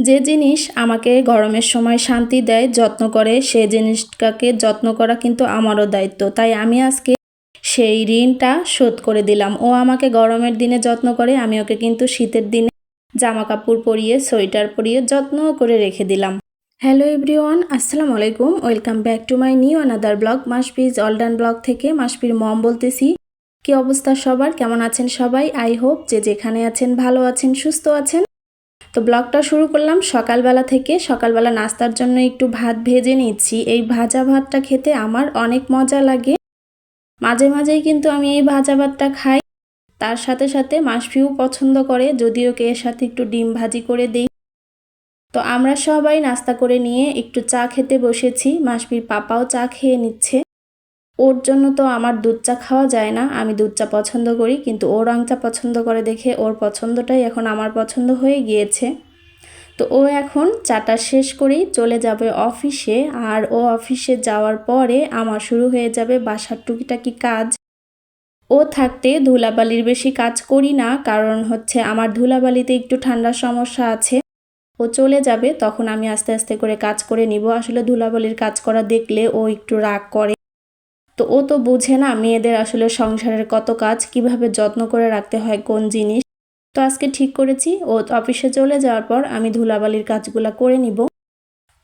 যে জিনিস আমাকে গরমের সময় শান্তি দেয়, যত্ন করে, সেই জিনিসটাকে যত্ন করা কিন্তু আমারও দায়িত্ব। তাই আমি আজকে সেই ঋণটা শোধ করে দিলাম। ও আমাকে গরমের দিনে যত্ন করে, আমি ওকে কিন্তু শীতের দিনে জামা কাপড় পরিয়ে, সোয়েটার পরিয়ে যত্ন করে রেখে দিলাম। হ্যালো এভরিওয়ান, আসসালামু আলাইকুম। Welcome back to my new another blog. মাসফিজ অলডান ব্লগ থেকে মাসফির মম বলতেছি। কি অবস্থা সবার, কেমন আছেন সবাই? আই হোপ যে যেখানে আছেন ভালো আছেন, সুস্থ আছেন। তো ব্লগটা শুরু করলাম সকালবেলা থেকে। সকালবেলা নাস্তার জন্য একটু ভাত ভেজে নিচ্ছি। এই ভাজা ভাতটা খেতে আমার অনেক মজা লাগে। মাঝে মাঝেই কিন্তু আমি এই ভাজা ভাতটা খাই। তার সাথে সাথে মাসফিও পছন্দ করে, যদিও ওকে এর সাথে একটু ডিম ভাজি করে দিই। তো আমরা সবাই নাস্তা করে নিয়ে একটু চা খেতে বসেছি। মাসফির পাপাও চা খেয়ে নিচ্ছে। ওর জন্য তো আমার দুধ চা খাওয়া যায় না, আমি দুধ চা পছন্দ করি, কিন্তু ও রং চা পছন্দ করে দেখে ওর পছন্দটাই এখন আমার পছন্দ হয়ে গিয়েছে। তো ও এখন চাটা শেষ করেই চলে যাবে অফিসে। আর ও অফিসে যাওয়ার পরে আমার শুরু হয়ে যাবে বাসার টুকিটাকি কাজ। ও থাকতে ধুলাবালির বেশি কাজ করি না, কারণ হচ্ছে আমার ধুলাবালিতে একটু ঠান্ডার সমস্যা আছে। ও চলে যাবে তখন আমি আস্তে আস্তে করে কাজ করে নিব। আসলে ধুলাবালির কাজ করা দেখলে ও একটু রাগ করে। তো ও তো বুঝে না মেয়েদের আসলে সংসারের কত কাজ, কিভাবে যত্ন করে রাখতে হয় কোন জিনিস। তো আজকে ঠিক করেছি ও অফিসে চলে যাওয়ার পর আমি ধুলাবালির কাজগুলো করে নিব।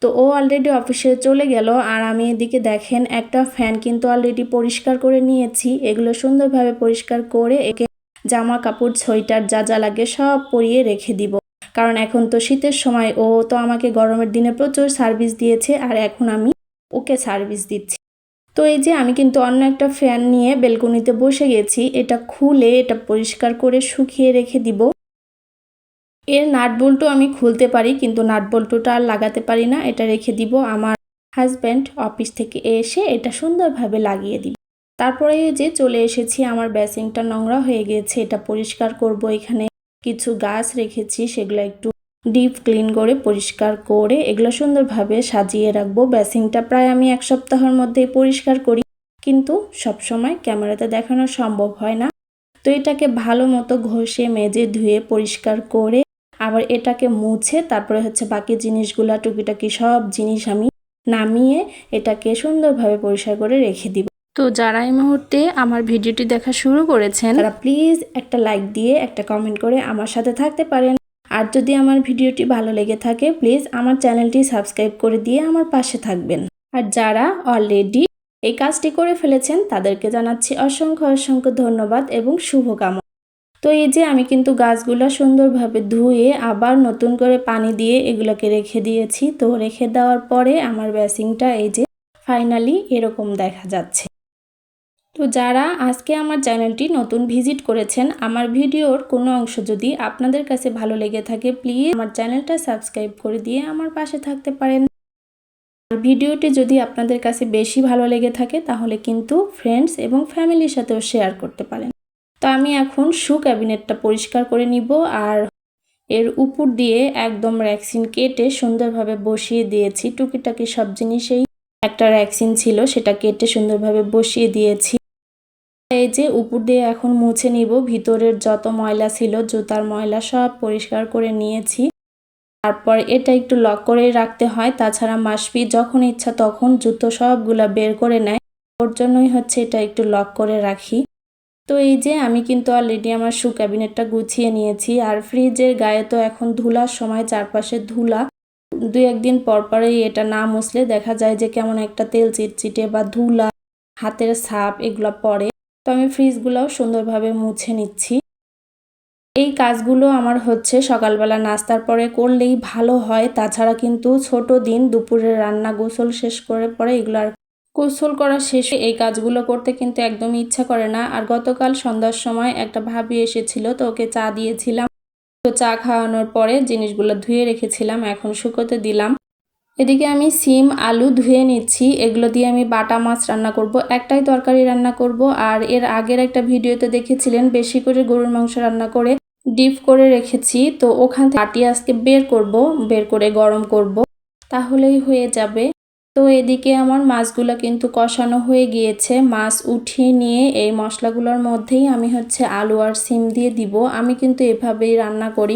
তো ও অলরেডি অফিসে চলে গেল, আর আমি এদিকে দেখেন একটা ফ্যান কিন্তু অলরেডি পরিষ্কার করে নিয়েছি। এগুলো সুন্দরভাবে পরিষ্কার করে একে জামা কাপড় সোয়েটার যা যা লাগে সব পরিয়ে রেখে দিব। কারণ এখন তো শীতের সময়, ও তো আমাকে গরমের দিনে প্রচুর সার্ভিস দিয়েছে, আর এখন আমি ওকে সার্ভিস দিচ্ছি। তো এই যে আমি কিন্তু অন্য একটা ফ্যান নিয়ে বেলকনিতে বসে গেছি। এটা খুলে এটা পরিষ্কার করে শুকিয়ে রেখে দিব। এর নাট বল্টু আমি খুলতে পারি, কিন্তু নাট বল্টুটা আর লাগাতে পারি না। এটা রেখে দিব, আমার হাজব্যান্ড অফিস থেকে এসে এটা সুন্দরভাবে লাগিয়ে দিব। তারপরে যে চলে এসেছি, আমার বেসিনটা নোংরা হয়ে গেছে, এটা পরিষ্কার করব। এখানে কিছু গাছ রেখেছি, সেগুলো একটু ডিপ ক্লিন করে পরিষ্কার করে এগুলো সুন্দরভাবে সাজিয়ে রাখবো। বেসিনটা প্রায় আমি এক সপ্তাহের মধ্যেই পরিষ্কার করি, কিন্তু সব সময় ক্যামেরাতে দেখানো সম্ভব হয় না। তো এটাকে ভালো মতো ঘষে মেজে ধুয়ে পরিষ্কার করে আবার এটাকে মুছে তারপরে হচ্ছে বাকি জিনিসগুলা টুকিটাকি সব জিনিস আমি নামিয়ে এটাকে সুন্দরভাবে পরিষ্কার করে রেখে দিব। তো যারা এই মুহূর্তে আমার ভিডিওটি দেখা শুরু করেছেন তারা প্লিজ একটা লাইক দিয়ে একটা কমেন্ট করে আমার সাথে থাকতে পারেন। আর যদি আমার ভিডিওটি ভালো লেগে থাকে প্লিজ আমার চ্যানেলটি সাবস্ক্রাইব করে দিয়ে আমার পাশে থাকবেন। আর যারা অলরেডি এই কাজটি করে ফেলেছেন তাদেরকে জানাচ্ছি অসংখ্য অসংখ্য ধন্যবাদ এবং শুভকামনা। তো এই যে আমি কিন্তু গাছগুলো সুন্দরভাবে ধুয়ে আবার নতুন করে পানি দিয়ে এগুলোকে রেখে দিয়েছি। তো রেখে দেওয়ার পরে আমার বেসিনটা এই যে ফাইনালি এরকম দেখা যাচ্ছে। তো যারা আজকে আমার চ্যানেলটি নতুন ভিজিট করেছেন, আমার ভিডিওর কোনো অংশ যদি আপনাদের কাছে ভালো লেগে থাকে প্লিজ আমার চ্যানেলটা সাবস্ক্রাইব করে দিয়ে আমার পাশে থাকতে পারেন। আর ভিডিওটি যদি আপনাদের কাছে বেশি ভালো লেগে থাকে তাহলে কিন্তু ফ্রেন্ডস এবং ফ্যামিলির সাথেও শেয়ার করতে পারেন। তো আমি এখন শু ক্যাবিনেটটা পরিষ্কার করে নিব, আর এর উপর দিয়ে একদম র্যাক্সিন কেটে সুন্দরভাবে বসিয়ে দিয়েছি। টুকিটাকি সব জিনিসেই একটা র্যাক্সিন ছিল, সেটা কেটে সুন্দরভাবে বসিয়ে দিয়েছি। এই যে উপর দিয়ে এখন মুছে নিব, ভিতরের যত ময়লা ছিল জুতার ময়লা সব পরিষ্কার করে নিয়েছি। তারপর এটা একটু লক করে রাখতে হয়, তাছাড়া মাসফি যখন ইচ্ছা তখন জুতো সবগুলা বের করে নেয়, ওর জন্যই হচ্ছে এটা একটু লক করে রাখি। তো এই যে আমি কিন্তু অলরেডি আমার শু ক্যাবিনেটটা গুছিয়ে নিয়েছি। আর ফ্রিজের গায়ে তো এখন ধুলার সময়, চারপাশে ধুলা, দুই একদিন পর পরেই এটা না মুছলে দেখা যায় যে কেমন একটা তেল চিটচিটে বা ধুলা, হাতের ছাপ এগুলো পড়ে। তো আমি ফ্রিজগুলোও সুন্দরভাবে মুছে নিচ্ছি। এই কাজগুলো আমার হচ্ছে সকালবেলা নাস্তার পরে করলেই ভালো হয়, তাছাড়া কিন্তু ছোট দিন দুপুরের রান্না গোসল শেষ করে পরে এগুলো আর গোসল করা শেষে এই কাজগুলো করতে কিন্তু একদমই ইচ্ছা করে না। আর গতকাল সন্ধ্যার সময় একটা ভাবি এসেছিল, তো ওকে চা দিয়েছিলাম। তো চা খাওয়ানোর পরে জিনিসগুলো ধুয়ে রেখেছিলাম, এখন শুকোতে দিলাম। এদিকে আমি সিম আলু ধুয়ে নিচ্ছি, এগুলো দিয়ে আমি বাটা মাছ রান্না করব, একটাই তরকারি রান্না করব। আর এর আগের একটা ভিডিওতে দেখেছিলেন বেশি করে গরুর মাংস রান্না করে ডিপ করে রেখেছি, তো ওখান থেকে কাটি আজকে বের করব, বের করে গরম করব, তাহলেই হয়ে যাবে। তো এদিকে আমার মাছগুলো কিন্তু কষানো হয়ে গিয়েছে। মাছ উঠিয়ে নিয়ে এই মশলাগুলোর মধ্যেই আমি হচ্ছে আলু আর সিম দিয়ে দিব। আমি কিন্তু এভাবেই রান্না করি।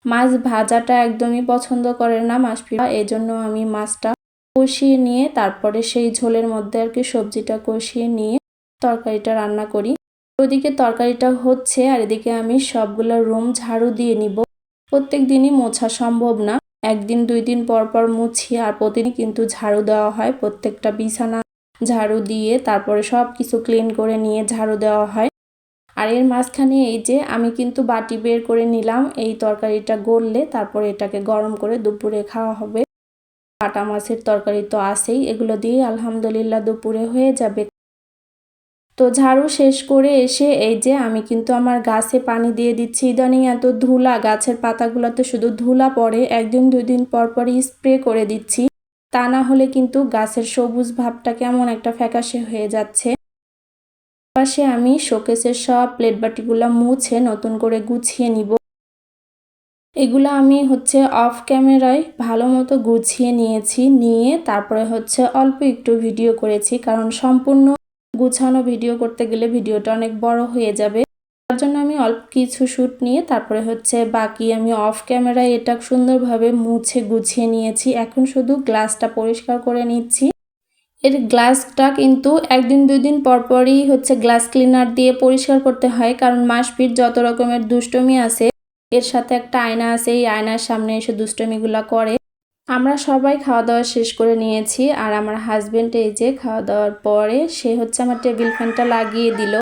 মাছ ভাজাটা একদমই পছন্দ করে না মাসফি, এই জন্য আমি মাছটা কষিয়ে নিয়ে তারপরে সেই ঝোলের মধ্যে আর কি সবজিটা কষিয়ে নিয়ে তরকারিটা রান্না করি। ওদিকে তরকারিটা হচ্ছে আর এদিকে আমি সবগুলো রুম ঝাড়ু দিয়ে নিব। প্রত্যেক দিনই মোছা সম্ভব না, একদিন 2 দিন পর পর মুছি, আর প্রতিদিন কিন্তু ঝাড়ু দেওয়া হয়। প্রত্যেকটা বিছানা ঝাড়ু দিয়ে তারপরে সব কিছু ক্লিন করে নিয়ে ঝাড়ু দেওয়া হয়। আর এর মাঝখানে এই যে আমি কিন্তু বাটি বের করে নিলাম, এই তরকারিটা গললে তারপরে এটাকে গরম করে দুপুরে খাওয়া হবে। কাটা মাছের তরকারি তো আছেই, এগুলো দিয়ে আলহামদুলিল্লাহ দুপুরে হয়ে যাবে। তো ঝাড়ু শেষ করে এসে এই যে আমি কিন্তু আমার গাছে পানি দিয়ে দিচ্ছি। ইদানিং এত ধুলা, গাছের পাতাগুলোতে শুধু ধুলা পড়ে, একদিন 2 দিন পর পরই স্প্রে করে দিচ্ছি, তা না হলে কিন্তু গাছের সবুজ ভাবটা কেমন একটা ফ্যাকাশে হয়ে যাচ্ছে। পাশে আমি শোকেসের সব প্লেট বাটিগুলো মুছে নতুন করে গুছিয়ে নিব। এগুলো আমি অফ ক্যামেরায় ভালো মতো গুছিয়ে নিয়েছি, নিয়ে তারপরে অল্প একটু ভিডিও করেছি, কারণ সম্পূর্ণ গুছানো ভিডিও করতে গেলে ভিডিওটা অনেক বড় হয়ে যাবে। তার জন্য আমি অল্প কিছু শ্যুট নিয়ে তারপরে বাকি আমি অফ ক্যামেরায় এটা সুন্দরভাবে মুছে গুছিয়ে নিয়েছি। এখন শুধু গ্লাসটা পরিষ্কার করে নিচ্ছি। এর গ্লাসটা কিন্তু একদিন 2 দিন পর পরই গ্লাস ক্লিনার দিয়ে পরিষ্কার করতে হয়, কারণ মাসফির যত রকমের দুষ্টমি আছে, এর সাথে একটা আয়না আছে, এই আয়নার সামনে এসে দুষ্টমিগুলা করে। আমরা সবাই খাওয়া দাওয়া শেষ করে নিয়েছি, আর আমার হাজবেন্ড এই যে খাওয়া দাওয়ার পরে সে আমার টেবিল ফ্যানটা লাগিয়ে দিল।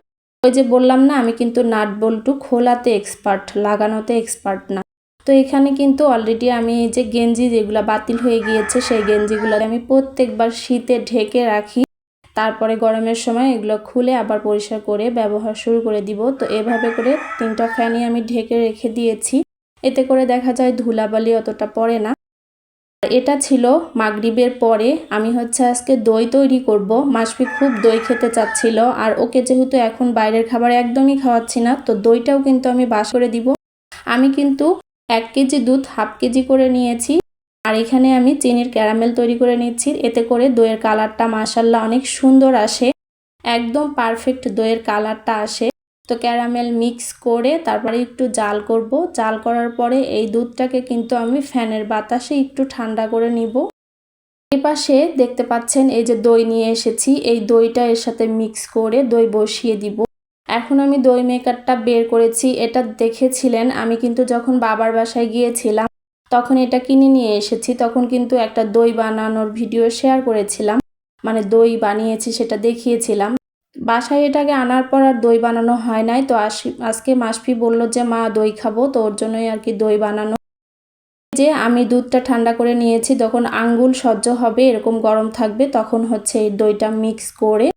ওই যে বললাম না, আমি কিন্তু নাট বল্টু খোলাতে এক্সপার্ট, লাগানোতে এক্সপার্ট না। তো এখানে কিন্তু অলরেডি আমি এই যে গেঞ্জি যেগুলো বাতিল হয়ে গিয়েছে, সেই গেঞ্জিগুলো আমি প্রত্যেকবার শীতে ঢেকে রাখি, তারপরে গরমের সময় এগুলো খুলে আবার পরিষ্কার করে ব্যবহার শুরু করে দিব। তো এভাবে করে 3টা ফ্যানই আমি ঢেকে রেখে দিয়েছি, এতে করে দেখা যায় ধুলাবালি অতটা পড়ে না। এটা ছিল মাগরিবের পরে। আমি আজকে দই তৈরি করব। মাসফি খুব দই খেতে চাচ্ছিল, আর ওকে যেহেতু এখন বাইরের খাবার একদমই খাওয়াচ্ছি না, তো দইটাও কিন্তু আমি বাস করে দিব। আমি কিন্তু 1 কেজি দুধ 1/2 কেজি করে নিয়েছি, আর এখানে আমি চিনির ক্যারামেল তৈরি করে নিচ্ছি। এতে করে দইয়ের কালারটা মাশাআল্লাহ অনেক সুন্দর আসে, একদম পারফেক্ট দইয়ের কালারটা আসে। তো ক্যারামেল মিক্স করে তারপরে একটু জাল করব। জাল করার পরে এই দুধটাকে কিন্তু আমি ফ্যানের বাতাসে একটু ঠান্ডা করে নিব। এই পাশে দেখতে পাচ্ছেন এই যে দই নিয়ে এসেছি, এই দইটা এর সাথে মিক্স করে দই বসিয়ে দিব। এখন আমি দই মেকারটা বের করেছি, এটা দেখেছিলেন আমি কিন্তু যখন বাবার বাসায় গিয়েছিলাম তখন এটা কিনে নিয়ে এসেছি, তখন কিন্তু একটা দই বানানোর ভিডিও শেয়ার করেছিলাম, মানে দই বানিয়েছি সেটা দেখিয়েছিলাম। বাসায় এটাকে আনার পর আর দই বানানো হয় নাই। তো আজকে মাসফি বলল যে মা দই খাবো, তো ওর জন্যই আর কি দই বানানো। যে আমি দুধটা ঠান্ডা করে নিয়েছি, যখন আঙ্গুল সহ্য হবে এরকম গরম থাকবে, তখন এই দইটা মিক্স করে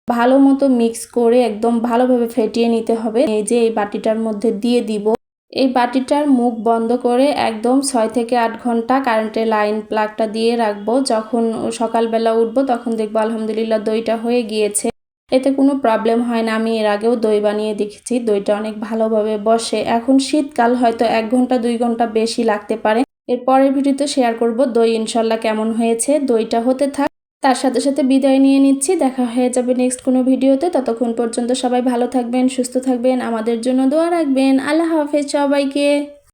ভালো মতো মিক্স করে একদম ভালোভাবে ফেটিয়ে নিতে হবে। এই যে এই বাটিটার মধ্যে দিয়ে দিব। এই বাটিটার মুখ বন্ধ করে একদম 6 থেকে 8 ঘন্টা কারেন্টের লাইন প্লাগটা দিয়ে রাখবো। যখন সকালবেলা উঠবো তখন দেখবো আলহামদুলিল্লাহ দইটা হয়ে গিয়েছে, এতে কোনো প্রবলেম হয় না। আমি এর আগেও দই বানিয়ে দেখেছি, দইটা অনেক ভালোভাবে বসে। এখন শীতকাল, হয়তো 1 ঘন্টা 2 ঘন্টা বেশি লাগতে পারে। এর পরের ভিডিওতে শেয়ার করব দই ইনশাল্লাহ কেমন হয়েছে। দইটা হতে থাক, তার সাথে সাথে বিদায় নিয়ে নিচ্ছি। দেখা হয়ে যাবে নেক্সট কোনো ভিডিওতে। ততক্ষণ পর্যন্ত সবাই ভালো থাকবেন, সুস্থ থাকবেন, আমাদের জন্য দোয়া রাখবেন। আল্লাহ হাফেজ সবাইকে।